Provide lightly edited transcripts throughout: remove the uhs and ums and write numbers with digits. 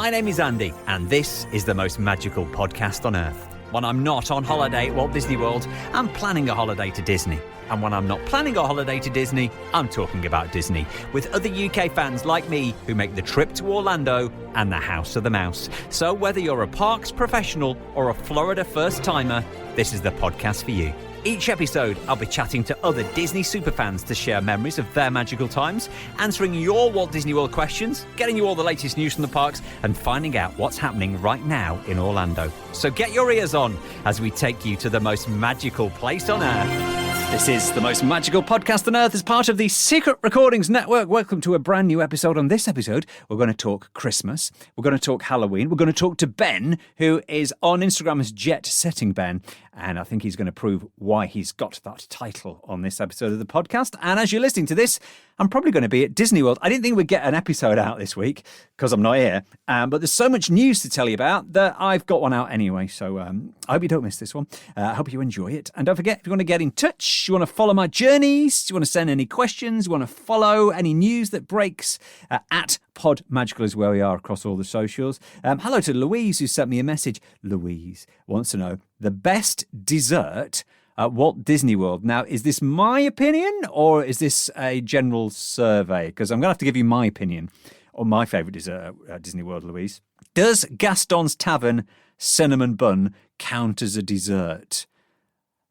My name is Andy, and this is the most magical podcast on earth. When I'm not on holiday at Walt Disney World, I'm planning a holiday to Disney. And when I'm not planning a holiday to Disney, I'm talking about Disney with other UK fans like me who make the trip to Orlando and the House of the Mouse. So whether you're a parks professional or a Florida first-timer, this is the podcast for you. Each episode, I'll be chatting to other Disney superfans to share memories of their magical times, answering your Walt Disney World questions, getting you all the latest news from the parks, and finding out what's happening right now in Orlando. So get your ears on as we take you to the most magical place on earth. This is the most magical podcast on earth as part of the Secret Recordings Network. Welcome to a brand new episode. On this episode, we're going to talk Christmas. We're going to talk Halloween. We're going to talk to Ben, who is on Instagram as Jet Setting Ben. And I think he's going to prove why he's got that title on this episode of the podcast. And as you're listening to this, I'm probably going to be at Disney World. I didn't think we'd get an episode out this week because I'm not here. But there's so much news to tell you about that I've got one out anyway. So I hope you don't miss this one. I hope you enjoy it. And don't forget, if you want to get in touch, you want to follow my journeys, you want to send any questions, you want to follow any news that breaks, at Pod Magical is where we are across all the socials. Hello to Louise, who sent me a message. Louise wants to know the best dessert at Walt Disney World. Now, is this my opinion or is this a general survey? Because I'm going to have to give you my opinion on my favourite dessert at Disney World, Louise. Does Gaston's Tavern cinnamon bun count as a dessert?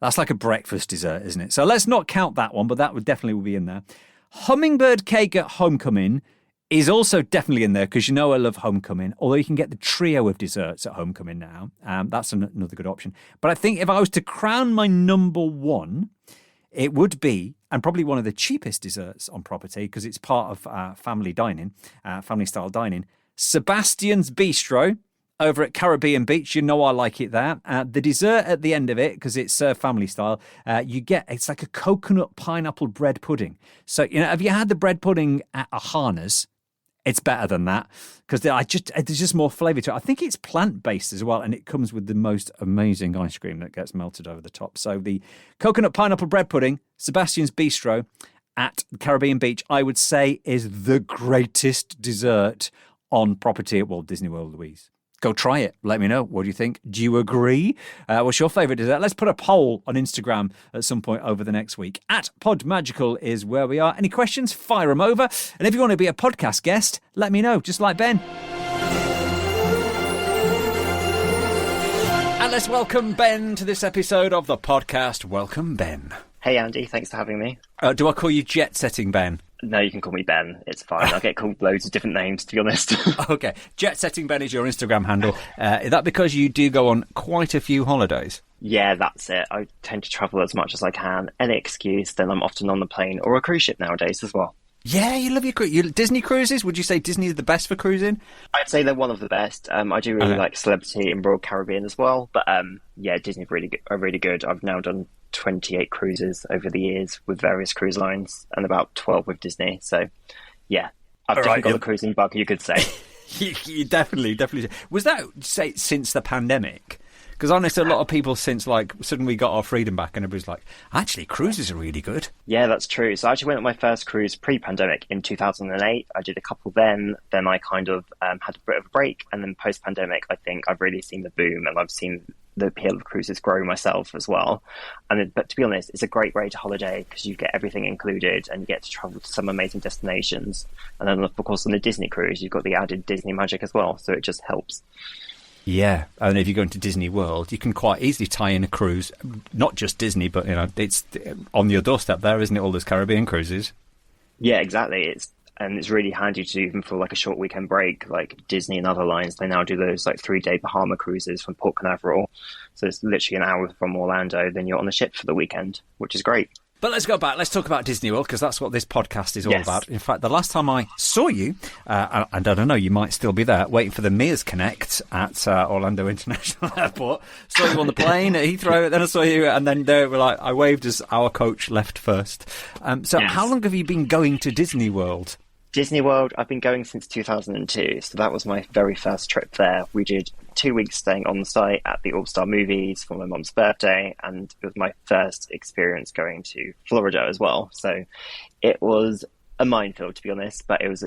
That's like a breakfast dessert, isn't it? So let's not count that one, but that would definitely be in there. Hummingbird cake at Homecoming is also definitely in there because you know I love Homecoming, although you can get the trio of desserts at Homecoming now. That's another good option. But I think if I was to crown my number one, it would be, and probably one of the cheapest desserts on property because it's part of family dining, family-style dining, Sebastian's Bistro over at Caribbean Beach. You know I like it there. The dessert at the end of it, because it's family style, it's like a coconut pineapple bread pudding. So, have you had the bread pudding at Ahana's? It's better than that because there's just more flavour to it. I think it's plant-based as well, and it comes with the most amazing ice cream that gets melted over the top. So the coconut pineapple bread pudding, Sebastian's Bistro at Caribbean Beach, I would say is the greatest dessert on property at Walt Disney World, Louise. Go try it. Let me know. What do you think? Do you agree? What's your favourite dessert? Let's put a poll on Instagram at some point over the next week. At Podmagical is where we are. Any questions? Fire them over. And if you want to be a podcast guest, let me know, just like Ben. And let's welcome Ben to this episode of the podcast. Welcome, Ben. Hey, Andy. Thanks for having me. Do I call you Jet Setting Ben? No, you can call me Ben. It's fine. I get called loads of different names, to be honest. Okay. Jet Setting Ben is your Instagram handle. Is that because you do go on quite a few holidays? Yeah, that's it. I tend to travel as much as I can. Any excuse, then I'm often on the plane or a cruise ship nowadays as well. Yeah, you love your Disney cruises. Would you say Disney is the best for cruising? I'd say they're one of the best. I do really like Celebrity and Royal Caribbean as well. But yeah, Disney are really good. I've now done 28 cruises over the years with various cruise lines and about 12 with Disney. So yeah, I've definitely got the cruising bug, you could say. you definitely. Was that, say, since the pandemic? Because honestly, a lot of people since suddenly got our freedom back and everybody's like, actually, cruises are really good. Yeah, that's true. So I actually went on my first cruise pre-pandemic in 2008. I did a couple then I kind of had a bit of a break. And then post-pandemic, I think I've really seen the boom and I've seen the appeal of cruises grow myself as well. But to be honest, it's a great way to holiday because you get everything included and you get to travel to some amazing destinations. And then, of course, on the Disney cruise, you've got the added Disney magic as well. So it just helps. Yeah, and if you go into Disney World, you can quite easily tie in a cruise, not just Disney, but it's on your doorstep there, isn't it? All those Caribbean cruises. Yeah, exactly. It's really handy to do even for like a short weekend break, like Disney and other lines. They now do those like 3-day Bahama cruises from Port Canaveral, so it's literally an hour from Orlando. Then you're on the ship for the weekend, which is great. But let's go back. Let's talk about Disney World, because that's what this podcast is all about. In fact, the last time I saw you, and I don't know, you might still be there, waiting for the Mears Connect at Orlando International Airport. Saw you on the plane at Heathrow, then I saw you, and then they were like, I waved as our coach left first. How long have you been going to Disney World? Disney World, I've been going since 2002, so that was my very first trip there. We did 2 weeks staying on site at the All-Star Movies for my mum's birthday, and it was my first experience going to Florida as well. So it was a minefield, to be honest, but it was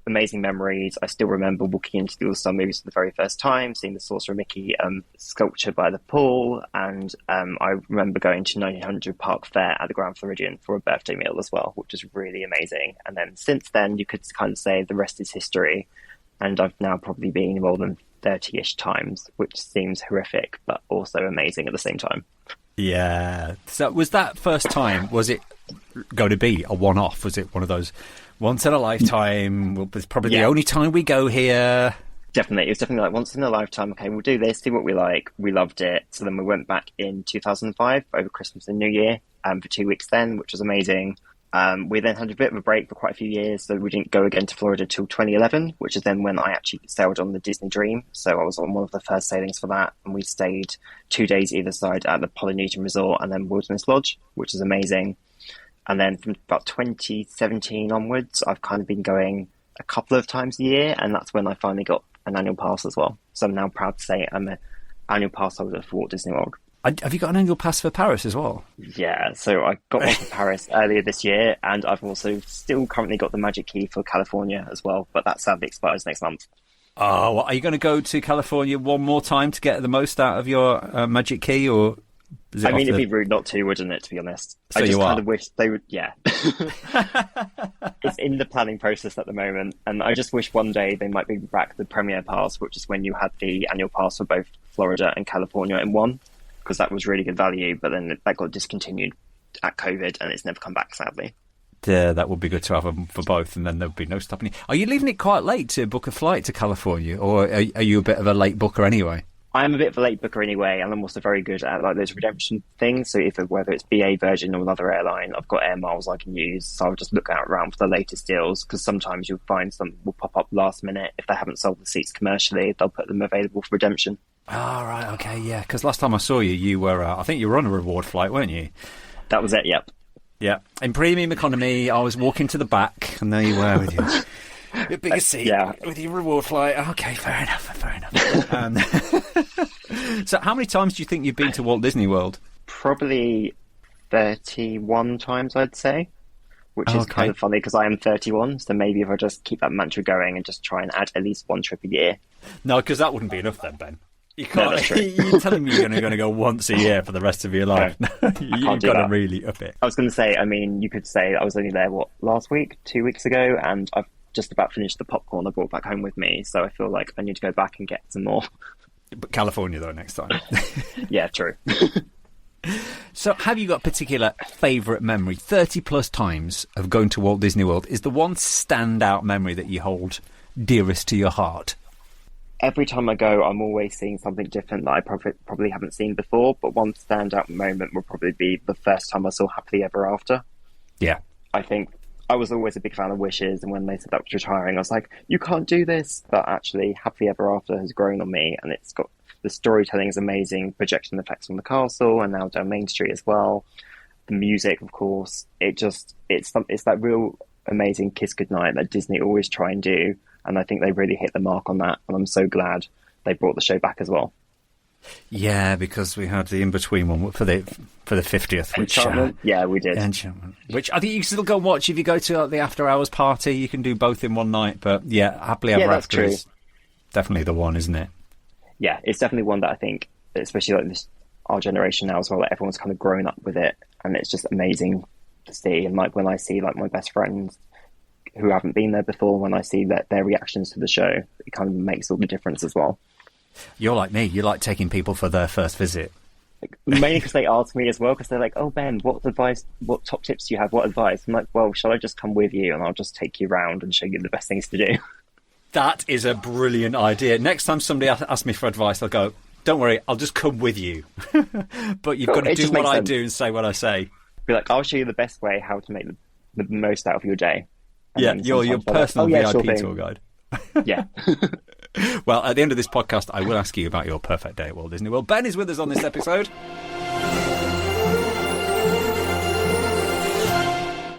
amazing memories. I still remember walking into the All-Star movies for the very first time, seeing the Sorcerer Mickey sculpture by the pool, and I remember going to 1900 Park Fair at the Grand Floridian for a birthday meal as well, which was really amazing. And then since then, you could kind of say the rest is history, and I've now probably been more than 30-ish times, which seems horrific, but also amazing at the same time. Yeah. So was that first time, was it going to be a one-off? Was it one of those once in a lifetime? Well, it's probably the only time we go here. Definitely. It was definitely like once in a lifetime. Okay, we'll do this, see what we like. We loved it. So then we went back in 2005 over Christmas and New Year for 2 weeks then, which was amazing. We then had a bit of a break for quite a few years, so we didn't go again to Florida till 2011, which is then when I actually sailed on the Disney Dream. So I was on one of the first sailings for that, and we stayed 2 days either side at the Polynesian Resort and then Wilderness Lodge, which is amazing. And then from about 2017 onwards, I've kind of been going a couple of times a year, and that's when I finally got an annual pass as well. So I'm now proud to say I'm an annual pass holder for Walt Disney World. Have you got an annual pass for Paris as well? Yeah, so I got one for Paris earlier this year, and I've also still currently got the Magic Key for California as well, but that sadly expires next month. Oh, well, are you going to go to California one more time to get the most out of your Magic Key, or is it it'd be rude not to, wouldn't it, to be honest? So I just kind of wish they would, yeah. It's in the planning process at the moment, and I just wish one day they might bring back the Premier Pass, which is when you had the annual pass for both Florida and California in one, because that was really good value, but then that got discontinued at COVID, and it's never come back, sadly. Yeah, that would be good to have them for both, and then there would be no stopping you. Are you leaving it quite late to book a flight to California, or are you a bit of a late booker anyway? I'm a bit of a late booker anyway, and I'm also very good at like those redemption things. So whether it's BA, Virgin, or another airline, I've got air miles I can use. So I'll just look out around for the latest deals, because sometimes you'll find some will pop up last minute. If they haven't sold the seats commercially, they'll put them available for redemption. Oh, right, okay, yeah. Because last time I saw you, you were, I think you were on a reward flight, weren't you? That was it, yep. Yeah. In premium economy, I was walking to the back, and there you were with your bigger seat, with your reward flight. Okay, fair enough. So how many times do you think you've been to Walt Disney World? Probably 31 times, I'd say, which is kind of funny because I am 31, so maybe if I just keep that mantra going and just try and add at least one trip a year. No, because that wouldn't be enough then, Ben. You can't. No, you're telling me you're going to go once a year for the rest of your life. No, you've got to really up it. I was going to say, you could say I was only there, last week, 2 weeks ago, and I've just about finished the popcorn I brought back home with me, so I feel like I need to go back and get some more. But California, though, next time. Yeah, true. So have you got a particular favourite memory, 30 plus times, of going to Walt Disney World? Is the one standout memory that you hold dearest to your heart? Every time I go, I'm always seeing something different that I probably haven't seen before, but one standout moment will probably be the first time I saw Happily Ever After. Yeah. I think I was always a big fan of Wishes, and when they said that was retiring, I was like, you can't do this. But actually, Happily Ever After has grown on me, and it's got the storytelling is amazing, projection effects from the castle, and now down Main Street as well. The music, of course, it's that real amazing kiss goodnight that Disney always try and do, and I think they really hit the mark on that, and I'm so glad they brought the show back as well. Yeah, because we had the in-between one for the 50th, which yeah, we did. Enchantment, which I think you can still go and watch if you go to the after-hours party. You can do both in one night, but yeah, Happily Ever After is definitely the one, isn't it? Yeah, it's definitely one that I think, especially like this our generation now as well, like everyone's kind of grown up with it, and it's just amazing to see. And like when I see like my best friends who haven't been there before, when I see their reactions to the show, it kind of makes all the difference as well. You're like me. You like taking people for their first visit. Mainly because they ask me as well, because they're like, oh, Ben, what top tips do you have? What advice? I'm like, well, shall I just come with you and I'll just take you around and show you the best things to do? That is a brilliant idea. Next time somebody asks me for advice, I'll go, don't worry, I'll just come with you. But you've got to do what I do and say what I say. Be like, I'll show you the best way how to make the most out of your day. And yeah, your personal VIP tour guide. Yeah. Well, at the end of this podcast, I will ask you about your perfect day at Walt Disney World. Ben is with us on this episode.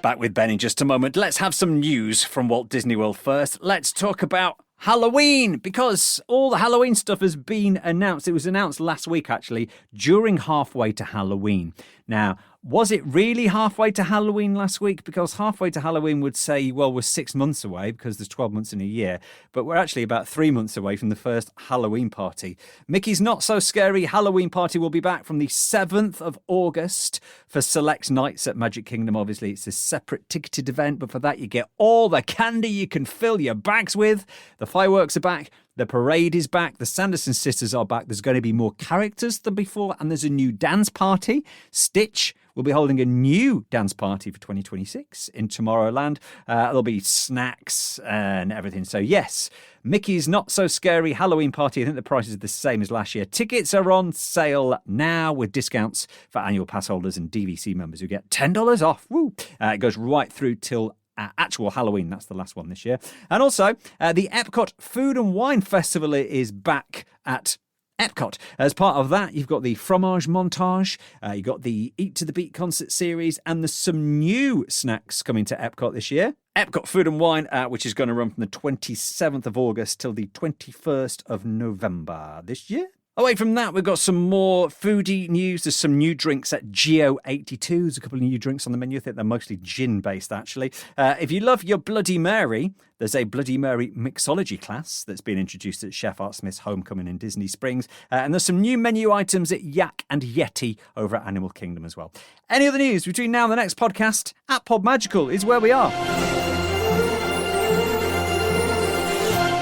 Back with Ben in just a moment. Let's have some news from Walt Disney World first. Let's talk about Halloween, because all the Halloween stuff has been announced. It was announced last week, actually, during halfway to Halloween. Now, Was it really halfway to Halloween last week? Because halfway to Halloween would say, well, we're 6 months away because there's 12 months in a year. But we're actually about 3 months away from the first Halloween party. Mickey's Not So Scary Halloween Party will be back from the 7th of August for select nights at Magic Kingdom. Obviously, it's a separate ticketed event, but for that, you get all the candy you can fill your bags with. The fireworks are back. The parade is back. The Sanderson sisters are back. There's going to be more characters than before, and there's a new dance party. Stitch will be holding a new dance party for 2026 in Tomorrowland. There'll be snacks and everything. So, yes, Mickey's Not So Scary Halloween Party. I think the price is the same as last year. Tickets are on sale now with discounts for annual pass holders and DVC members who get $10 off. Woo! It goes right through till actual Halloween. That's the last one this year. And also, the Epcot Food and Wine Festival is back at Epcot. As part of that, you've got the Fromage Montage, you've got the Eat to the Beat concert series, and there's some new snacks coming to Epcot this year. Epcot Food and Wine, which is going to run from the 27th of August till the 21st of November this year. Away from that, we've got some more foodie news. There's some new drinks at Geo 82. There's a couple of new drinks on the menu. I think they're mostly gin-based, actually. If you love your Bloody Mary, there's a Bloody Mary mixology class that's been introduced at Chef Art Smith's Homecoming in Disney Springs. And there's some new menu items at Yak and Yeti over at Animal Kingdom as well. Any other news between now and the next podcast? At Pod Magical is where we are.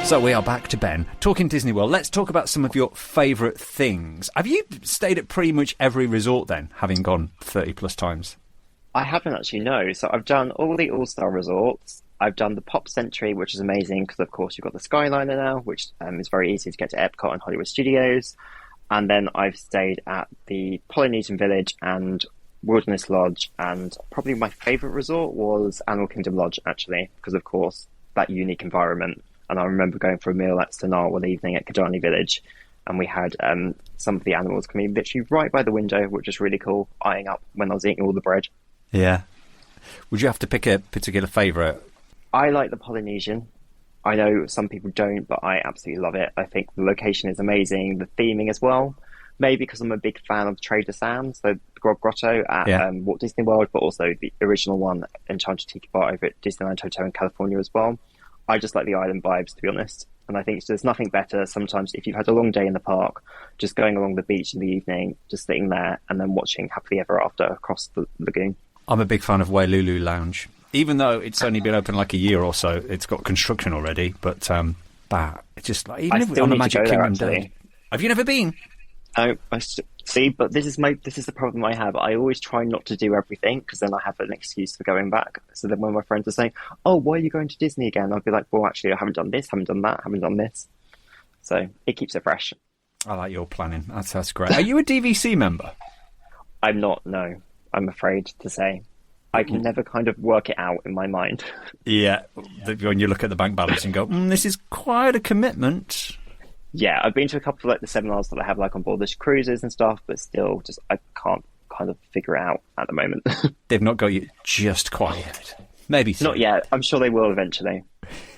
So we are back to Ben, talking Disney World. Let's talk about some of your favourite things. Have you stayed at pretty much every resort then, having gone 30 plus times? I haven't actually, no. So I've done all the All-Star resorts. I've done the Pop Century, which is amazing because, of course, you've got the Skyliner now, which is very easy to get to Epcot and Hollywood Studios. And then I've stayed at the Polynesian Village and Wilderness Lodge. And probably my favourite resort was Animal Kingdom Lodge, actually, because, of course, that unique environment. And I remember going for a meal at Sanaa one evening at Kajani Village, and we had some of the animals coming literally right by the window, which was really cool, eyeing up when I was eating all the bread. Yeah. Would you have to pick a particular favourite? I like the Polynesian. I know some people don't, but I absolutely love it. I think the location is amazing, the theming as well. Maybe because I'm a big fan of Trader Sam's, the Grog Grotto at Walt Disney World, but also the original one, Enchanted Tiki Bar over at Disneyland Hotel in California as well. I just like the island vibes, to be honest. And I think there's nothing better sometimes if you've had a long day in the park, just going along the beach in the evening, just sitting there and then watching Happily Ever After across the lagoon. I'm a big fan of Wailulu Lounge. Even though it's only been open like a year or so, it's got construction already. But it's just like, even on a Magic Kingdom day. Have you never been? I see, but this is the problem I have. I always try not to do everything because then I have an excuse for going back. So then when my friends are saying, "Oh, why are you going to Disney again?" I'll be like, "Well, actually, I haven't done this, haven't done that, haven't done this." So it keeps it fresh. I like your planning. That's great. Are you a DVC member? I'm not. No, I'm afraid to say. I can never kind of work it out in my mind. Yeah, when you look at the bank balance and go, "This is quite a commitment." Yeah, I've been to a couple of the seminars that I have on board the cruises and stuff, but still, I can't kind of figure it out at the moment. They've not got you just quite yet. Maybe so. Not yet. I'm sure they will eventually.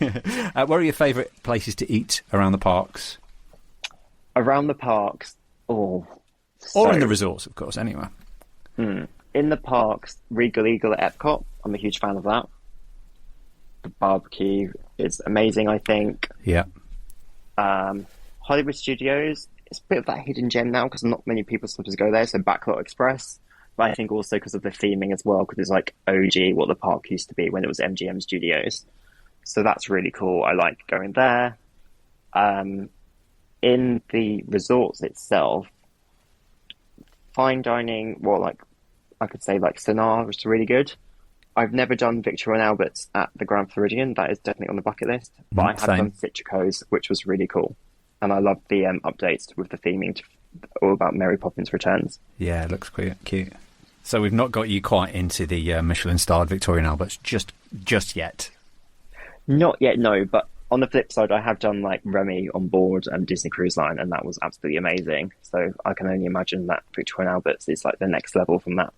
What are your favourite places to eat around the parks? Around the parks? Or in the resorts, of course, anyway. In the parks, Regal Eagle at Epcot. I'm a huge fan of that. The barbecue is amazing, I think. Yeah. Hollywood Studios, it's a bit of that hidden gem now because not many people sometimes go there, so Backlot Express. But I think also because of the theming as well, because it's like OG what the park used to be when it was MGM Studios. So that's really cool. I like going there. In the resorts itself, fine dining, I could say Sanaa, which is really good. I've never done Victoria and Albert's at the Grand Floridian. That is definitely on the bucket list. But I have done Citricos, which was really cool. And I love the updates with the theming all about Mary Poppins Returns. Yeah, it looks quite cute. So we've not got you quite into the Michelin-starred Victoria and Albert's just yet. Not yet, no. But on the flip side, I have done Remy on board Disney Cruise Line, and that was absolutely amazing. So I can only imagine that Victoria and Albert's is the next level from that.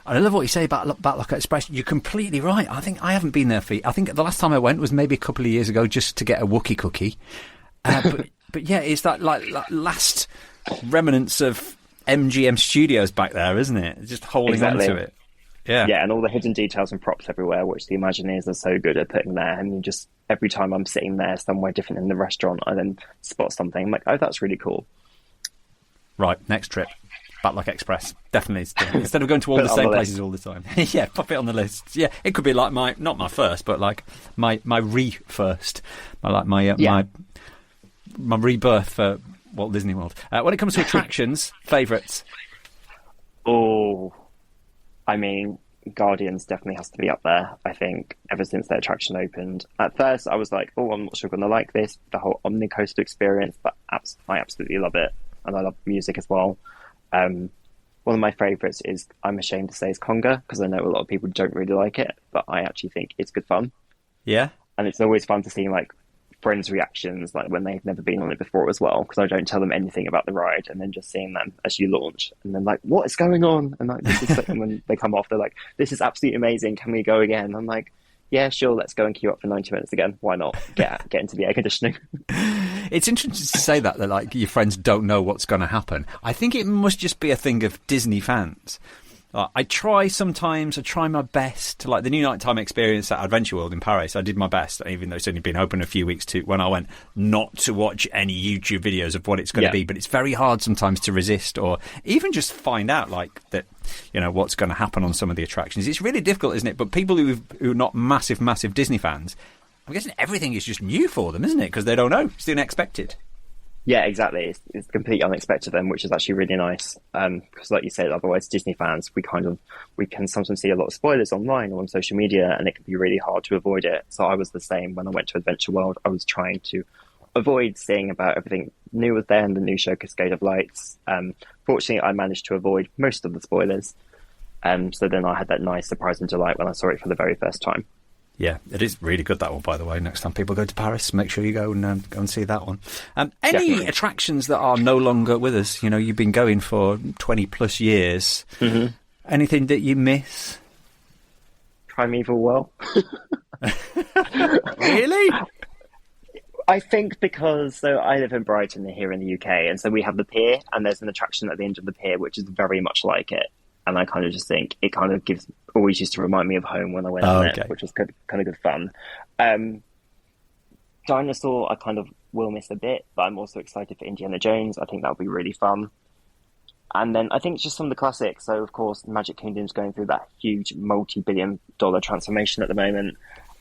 I love what you say about Backlot Express. You're completely right. I think I haven't been there I think the last time I went was maybe a couple of years ago just to get a Wookiee cookie. But yeah, it's that last remnants of MGM Studios back there, isn't it? It's just holding on to it. Yeah. Yeah, and all the hidden details and props everywhere, which the Imagineers are so good at putting there. And you just, every time I'm sitting there somewhere different in the restaurant, I then spot something. I'm like, oh, that's really cool. Right, next trip. Backlock Express. Definitely. Instead of going to all the same places all the time. Yeah, pop it on the list. Yeah, it could be like not my first, but like my re-first. My rebirth for Walt Disney World. When it comes to attractions, favourites? Oh, I mean, Guardians definitely has to be up there, I think, ever since their attraction opened. At first, I was like, oh, I'm not sure I'm going to like this, the whole Omnicoaster experience, but I absolutely love it. And I love music as well. One of my favourites is, I'm ashamed to say, is Conga, because I know a lot of people don't really like it, but I actually think it's good fun. Yeah? And it's always fun to see, like, friends' reactions, like when they've never been on it before as well, because I don't tell them anything about the ride, and then just seeing them as you launch, and then like, what is going on? And like, this is and when they come off, they're like, this is absolutely amazing. Can we go again? I'm like, yeah, sure, let's go and queue up for 90 minutes again. Why not? Get into the air conditioning. It's interesting to say that like your friends don't know what's going to happen. I think it must just be a thing of Disney fans. I try my best to, like the new nighttime experience at Adventure World in Paris. I did my best, even though it's only been open a few weeks, when I went, not to watch any YouTube videos of what it's going to be. But it's very hard sometimes to resist, or even just find out like that, what's going to happen on some of the attractions. It's really difficult, isn't it? But people who are not massive Disney fans, I'm guessing everything is just new for them, isn't it? Because they don't know. It's the unexpected. Yeah, exactly. It's completely unexpected then, which is actually really nice. Because like you said, otherwise Disney fans, we can sometimes see a lot of spoilers online or on social media, and it can be really hard to avoid it. So I was the same when I went to Adventure World. I was trying to avoid seeing about everything new was there and the new show Cascade of Lights. Fortunately, I managed to avoid most of the spoilers. So then I had that nice surprise and delight when I saw it for the very first time. Yeah, it is really good, that one, by the way. Next time people go to Paris, make sure you go and see that one. Any attractions that are no longer with us? You've been going for 20 plus years. Mm-hmm. Anything that you miss? Primeval Well. Really? I think because I live in Brighton here in the UK, and so we have the pier, and there's an attraction at the end of the pier which is very much like it. And I kind of just think it kind of always used to remind me of home when I went on it, which was kind of good fun. Dinosaur, I kind of will miss a bit, but I'm also excited for Indiana Jones. I think that'll be really fun. And then I think just some of the classics. So, of course, Magic Kingdom's going through that huge multi-billion-dollar transformation at the moment.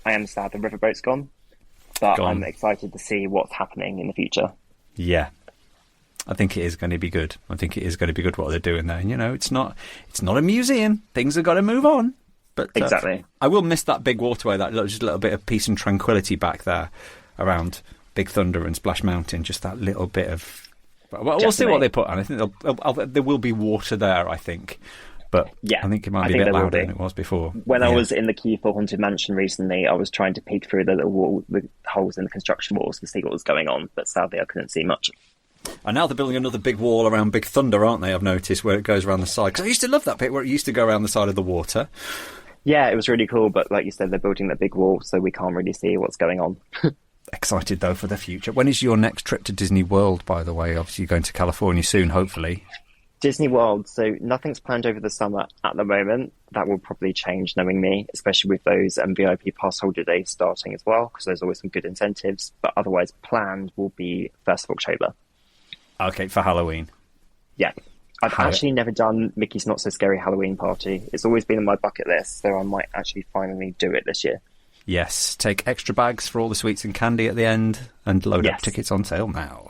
I am sad the riverboat's gone, but I'm excited to see what's happening in the future. Yeah. I think it is going to be good. I think it is going to be good what they're doing there. It's not a museum. Things have got to move on. But exactly. I will miss that big waterway, just a little bit of peace and tranquility back there around Big Thunder and Splash Mountain. Just that little bit of... Well, we'll see what they put on. I think there will be water there, I think. But yeah, I think it might be a bit louder than it was before. When I was in the queue for Haunted Mansion recently, I was trying to peek through the holes in the construction walls to see what was going on. But sadly, I couldn't see much. And now they're building another big wall around Big Thunder, aren't they? I've noticed, where it goes around the side. Because I used to love that bit where it used to go around the side of the water. Yeah, it was really cool. But like you said, they're building that big wall, so we can't really see what's going on. Excited, though, for the future. When is your next trip to Disney World, by the way? Obviously, you're going to California soon, hopefully. Disney World. So nothing's planned over the summer at the moment. That will probably change, knowing me, especially with those VIP pass holder days starting as well, because there's always some good incentives. But otherwise, planned will be 1st of October. Okay, for Halloween. Yeah. I've actually never done Mickey's Not So Scary Halloween Party. It's always been on my bucket list, so I might actually finally do it this year. Yes, take extra bags for all the sweets and candy at the end, and load up tickets on sale now.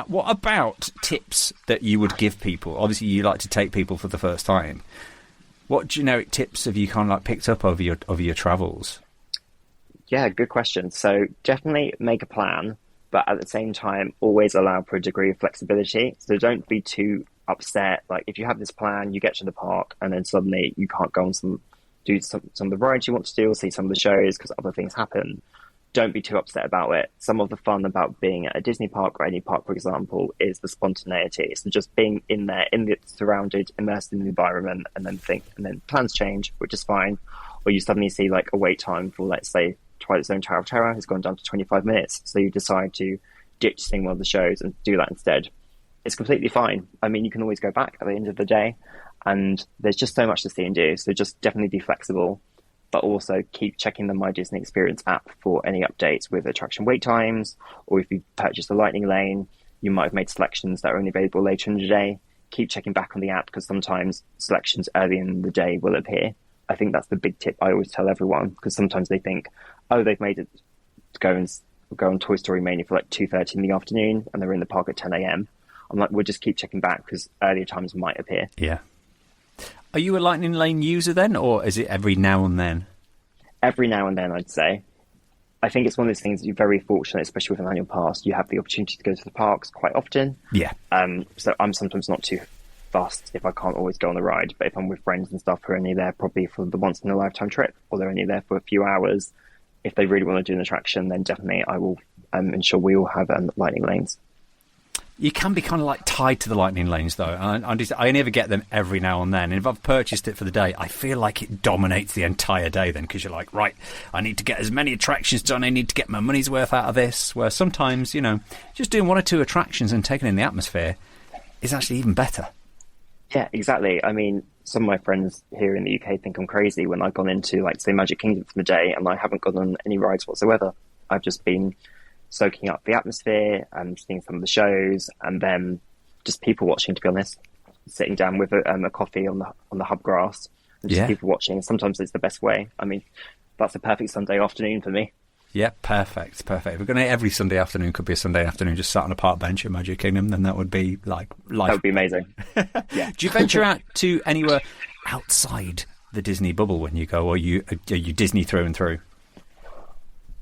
What about tips that you would give people? Obviously, you like to take people for the first time. What generic tips have you kind of like picked up over your travels? Yeah, good question. So definitely make a plan, but at the same time, always allow for a degree of flexibility. So don't be too upset. Like if you have this plan, you get to the park and then suddenly you can't go on do some of the rides you want to do or see some of the shows because other things happen. Don't be too upset about it. Some of the fun about being at a Disney park or any park, for example, is the spontaneity. So just being in there, surrounded, immersed in the environment, and then plans change, which is fine. Or you suddenly see like a wait time for, let's say, Twilight Zone Tower of Terror has gone down to 25 minutes. So you decide to ditch seeing one of the shows and do that instead, it's completely fine. I mean, you can always go back at the end of the day, and there's just so much to see and do. So just definitely be flexible, but also keep checking the My Disney Experience app for any updates with attraction wait times, or if you purchase the Lightning Lane, you might have made selections that are only available later in the day. Keep checking back on the app, because sometimes selections early in the day will appear. I think that's the big tip I always tell everyone, because sometimes they think, oh, they've made it to go on Toy Story Mania for like 2:30 in the afternoon, and they're in the park at 10 a.m. I'm like, we'll just keep checking back, because earlier times might appear. Yeah. Are you a Lightning Lane user then, or is it every now and then? Every now and then, I'd say. I think it's one of those things that you're very fortunate, especially with an annual pass. You have the opportunity to go to the parks quite often. Yeah. So I'm sometimes not too fussed if I can't always go on the ride. But if I'm with friends and stuff who are only there probably for the once-in-a-lifetime trip, or they're only there for a few hours, if they really want to do an attraction, then definitely I will ensure we all have Lightning Lanes. You can be kind of like tied to the Lightning Lanes, though. I only ever get them every now and then. And if I've purchased it for the day, I feel like it dominates the entire day then, because you're like, right, I need to get as many attractions done. I need to get my money's worth out of this. Where sometimes, just doing one or two attractions and taking in the atmosphere is actually even better. Yeah, exactly. I mean, some of my friends here in the UK think I'm crazy when I've gone into, like, say, Magic Kingdom for the day and I haven't gone on any rides whatsoever. I've just been soaking up the atmosphere and seeing some of the shows, and then just people watching, to be honest, sitting down with a coffee on the hub grass and just people watching. Sometimes it's the best way. I mean, that's a perfect Sunday afternoon for me. Yeah, perfect. If we're going to every Sunday afternoon could be a Sunday afternoon just sat on a park bench at Magic Kingdom, then that would be like life. That would be amazing. Yeah. Do you venture out to anywhere outside the Disney bubble when you go, or are you Disney through and through?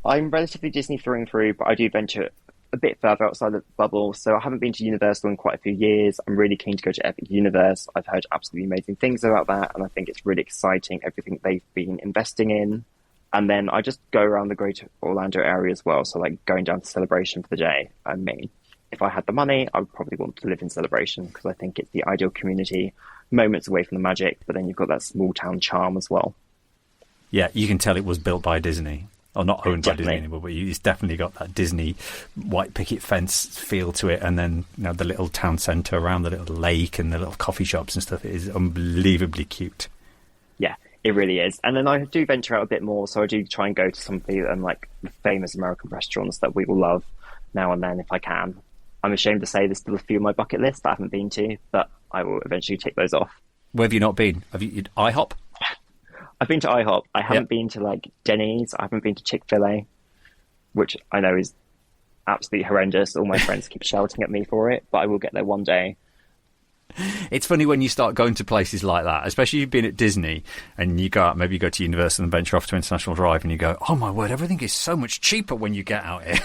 I'm relatively Disney through and through, but I do venture a bit further outside the bubble. So I haven't been to Universal in quite a few years. I'm really keen to go to Epic Universe. I've heard absolutely amazing things about that, and I think it's really exciting, everything they've been investing in. And then I just go around the greater Orlando area as well. So like going down to Celebration for the day. I mean, if I had the money, I would probably want to live in Celebration, because I think it's the ideal community, moments away from the magic, but then you've got that small town charm as well. Yeah, you can tell it was built by Disney. Or not owned by Definitely. Disney anymore, but it's definitely got that Disney white picket fence feel to it. And then the little town centre around the little lake and the little coffee shops and stuff. It is unbelievably cute. Yeah, it really is. And then I do venture out a bit more, so I do try and go to some of the like famous American restaurants that we all love now and then if I can. I'm ashamed to say there's still a few on my bucket list that I haven't been to, but I will eventually tick those off. Where have you not been? Have you IHOP? I've been to IHOP. I haven't been to like Denny's. I haven't been to Chick-fil-A, which I know is absolutely horrendous. All my friends keep shouting at me for it, but I will get there one day. It's funny when you start going to places like that, especially you've been at Disney and you go out, maybe you go to Universal and venture off to International Drive and you go, oh my word, everything is so much cheaper when you get out here.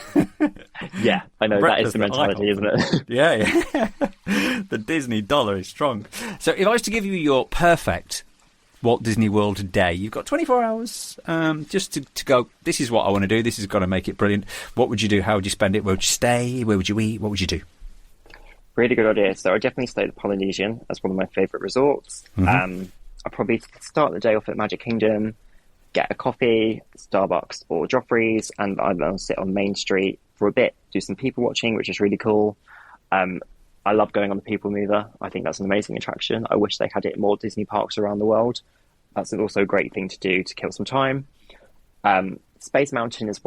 Yeah, I know. That is the mentality, isn't it? Yeah. The Disney dollar is strong. So if I was to give you your perfect Walt Disney World day, you've got 24 hours just to go, this is what I want to do, this is going to make it brilliant. What would you do? How would you spend it? Where would you stay? Where would you eat? What would you do? Really good idea. So I definitely stay at the Polynesian. That's one of my favourite resorts. Mm-hmm. I'll probably start the day off at Magic Kingdom, get a coffee, Starbucks or Joffrey's, and I'll sit on Main Street for a bit, do some people watching, which is really cool. I love going on the People Mover. I think that's an amazing attraction. I wish they had it in more Disney parks around the world. That's also a great thing to do to kill some time. Space Mountain is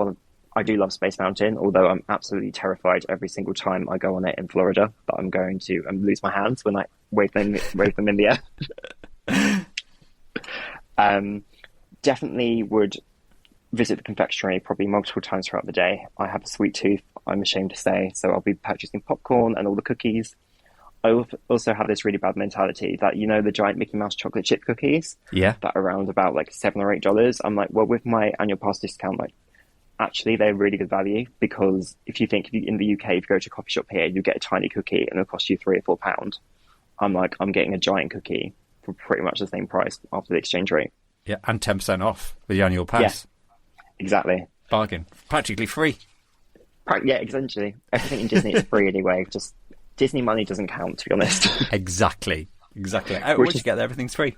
I do love Space Mountain, although I'm absolutely terrified every single time I go on it in Florida that I'm going to lose my hands when I wave them in the air. Definitely would visit the confectionery probably multiple times throughout the day. I have a sweet tooth, I'm ashamed to say, so I'll be purchasing popcorn and all the cookies. I also have this really bad mentality that, the giant Mickey Mouse chocolate chip cookies that are around about like $7 or $8. I'm like, well, with my annual pass discount, like, actually they're really good value, because if you think in the UK, if you go to a coffee shop here, you get a tiny cookie and it'll cost you £3 or £4. I'm like, I'm getting a giant cookie for pretty much the same price after the exchange rate. Yeah, and 10% off with the annual pass. Yeah, exactly. Bargain. Practically free. Yeah, essentially. Everything in Disney is free anyway. Just Disney money doesn't count, to be honest. Exactly. Once you get there, everything's free.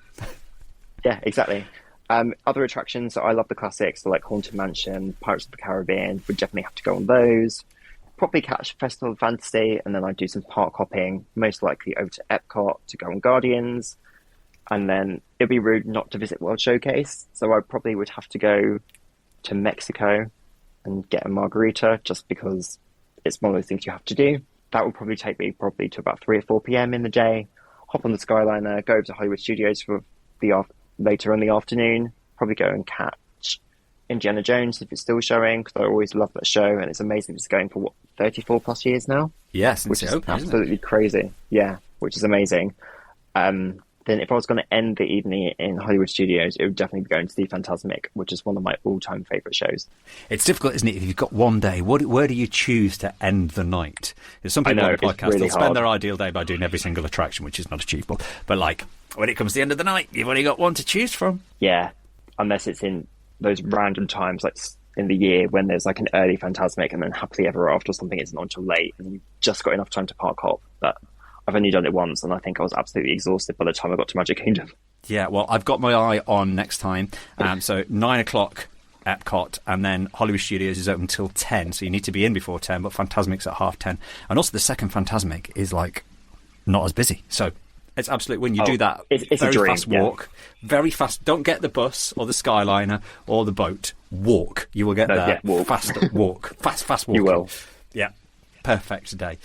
Yeah, exactly. Other attractions, so I love the classics, so like Haunted Mansion, Pirates of the Caribbean, would definitely have to go on those. probably catch Festival of Fantasy, and then I'd do some park hopping, most likely over to Epcot to go on Guardians. And then it'd be rude not to visit World Showcase, so I probably would have to go to Mexico and get a margarita, just because it's one of those things you have to do. That would probably take me to about 3 or 4 p.m. in the day, hop on the Skyliner, go over to Hollywood Studios for later in the afternoon, probably go and catch Indiana Jones if it's still showing, because I always love that show, and it's amazing it's going for, 34 plus years now? Yes, which is open, absolutely crazy. Yeah, which is amazing. Then if I was going to end the evening in Hollywood Studios, it would definitely be going to see Fantasmic, which is one of my all-time favourite shows. It's difficult, isn't it? If you've got one day, where do you choose to end the night? There's some people on the podcast, really they'll spend their ideal day by doing every single attraction, which is not achievable. But like, when it comes to the end of the night, you've only got one to choose from. Yeah, unless it's in those random times, like in the year when there's like an early Fantasmic and then Happily Ever After or something isn't on until late, and you've just got enough time to park hop. But I've only done it once, and I think I was absolutely exhausted by the time I got to Magic Kingdom. Yeah, well, I've got my eye on next time. So 9 o'clock Epcot, and then Hollywood Studios is open till 10, so you need to be in before 10, but Fantasmic's at 10:30. And also the second Fantasmic is like not as busy. So it's absolutely, when you do that, it's very a dream, fast walk, very fast. Don't get the bus or the Skyliner or the boat. Walk. You will get there. Walk. Faster. Walk. Fast walking. You will. Yeah. Perfect day.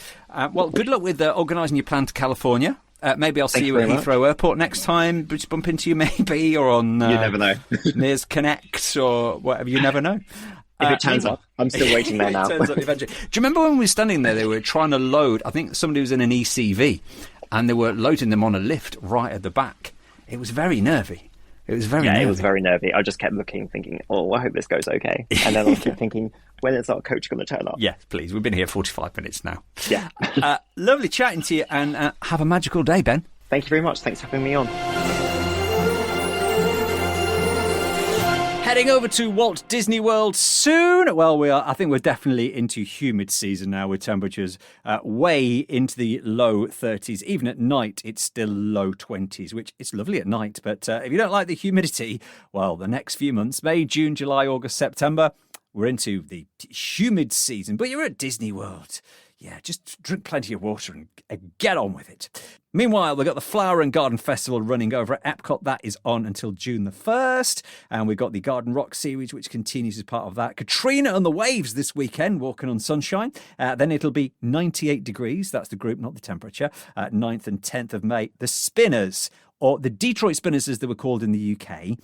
Well, good luck with organising your plan to California. Maybe I'll see you at Heathrow Airport next time. Just bump into you maybe, or on you never know. Mears Connect or whatever. You never know. If it turns up, I'm still waiting there now. It turns up eventually. Do you remember when we were standing there? They were trying to load. I think somebody was in an ECV, and they were loading them on a lift right at the back. It was very nervy. It was very nervy. It was very nervy. I just kept looking, thinking, I hope this goes okay. And then I kept thinking, when is our coach going to turn up? Yeah, please. We've been here 45 minutes now. Yeah. Lovely chatting to you, and have a magical day, Ben. Thank you very much. Thanks for having me on. Heading over to Walt Disney World soon. Well, I think we're definitely into humid season now, with temperatures way into the low 30s. Even at night, it's still low 20s, which is lovely at night. But if you don't like the humidity, well, the next few months, May, June, July, August, September, we're into the humid season. But you're at Disney World. Yeah, just drink plenty of water and get on with it. Meanwhile, we've got the Flower and Garden Festival running over at Epcot. That is on until June the 1st. And we've got the Garden Rock series, which continues as part of that. Katrina and the Waves this weekend, walking on sunshine. Then it'll be 98 degrees. That's the group, not the temperature. 9th and 10th of May. The Spinners, or the Detroit Spinners as they were called in the UK.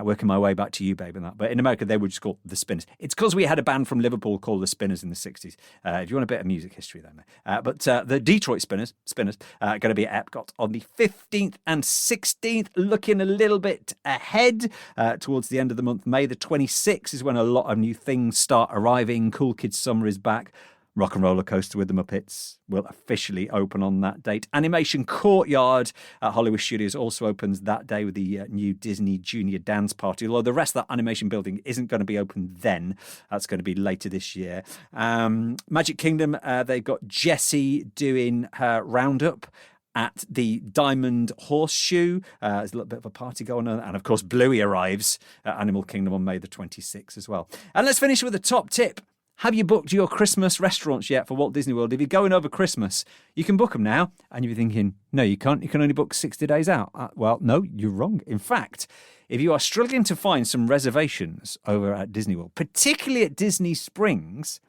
Working my way back to you, babe, and that. But in America, they were just called the Spinners. It's because we had a band from Liverpool called the Spinners in the 60s. If you want a bit of music history there, mate. But the Detroit Spinners, going to be at Epcot on the 15th and 16th, looking a little bit ahead towards the end of the month. May the 26th is when a lot of new things start arriving. Cool Kids Summer is back. Rock and Roller Coaster with the Muppets will officially open on that date. Animation Courtyard at Hollywood Studios also opens that day with the new Disney Junior Dance Party, although the rest of that animation building isn't going to be open then. That's going to be later this year. Magic Kingdom, they've got Jessie doing her roundup at the Diamond Horseshoe. There's a little bit of a party going on. And, of course, Bluey arrives at Animal Kingdom on May the 26th as well. And let's finish with a top tip. Have you booked your Christmas restaurants yet for Walt Disney World? If you're going over Christmas, you can book them now. And you're thinking, no, you can't. You can only book 60 days out. Well, no, you're wrong. In fact, if you are struggling to find some reservations over at Disney World, particularly at Disney Springs,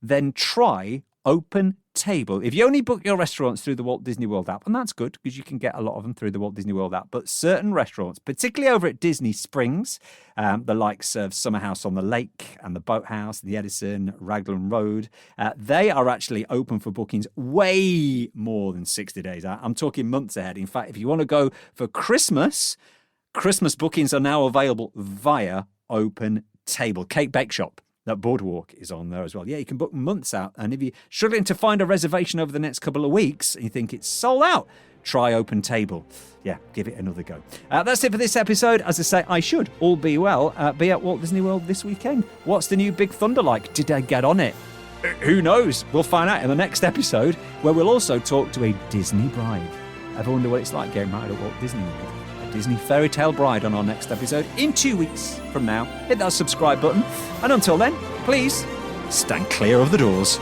then try Open Table. If you only book your restaurants through the Walt Disney World app, and that's good because you can get a lot of them through the Walt Disney World app, but certain restaurants, particularly over at Disney Springs, the likes of Summer House on the Lake and the Boathouse, the Edison, Raglan Road, they are actually open for bookings way more than 60 days out. I'm talking months ahead. In fact, if you want to go for Christmas bookings are now available via Open Table. Cake Bake Shop. That Boardwalk is on there as well. Yeah, you can book months out. And if you're struggling to find a reservation over the next couple of weeks and you think it's sold out, try Open Table. Yeah, give it another go. That's it for this episode. As I say, I should, all be well, be at Walt Disney World this weekend. What's the new Big Thunder like? Did I get on it? Who knows? We'll find out in the next episode, where we'll also talk to a Disney bride. Ever wonder what it's like getting married at Walt Disney World? Disney Fairy Tale Bride on our next episode in 2 weeks from now. Hit that subscribe button. And until then, please stand clear of the doors.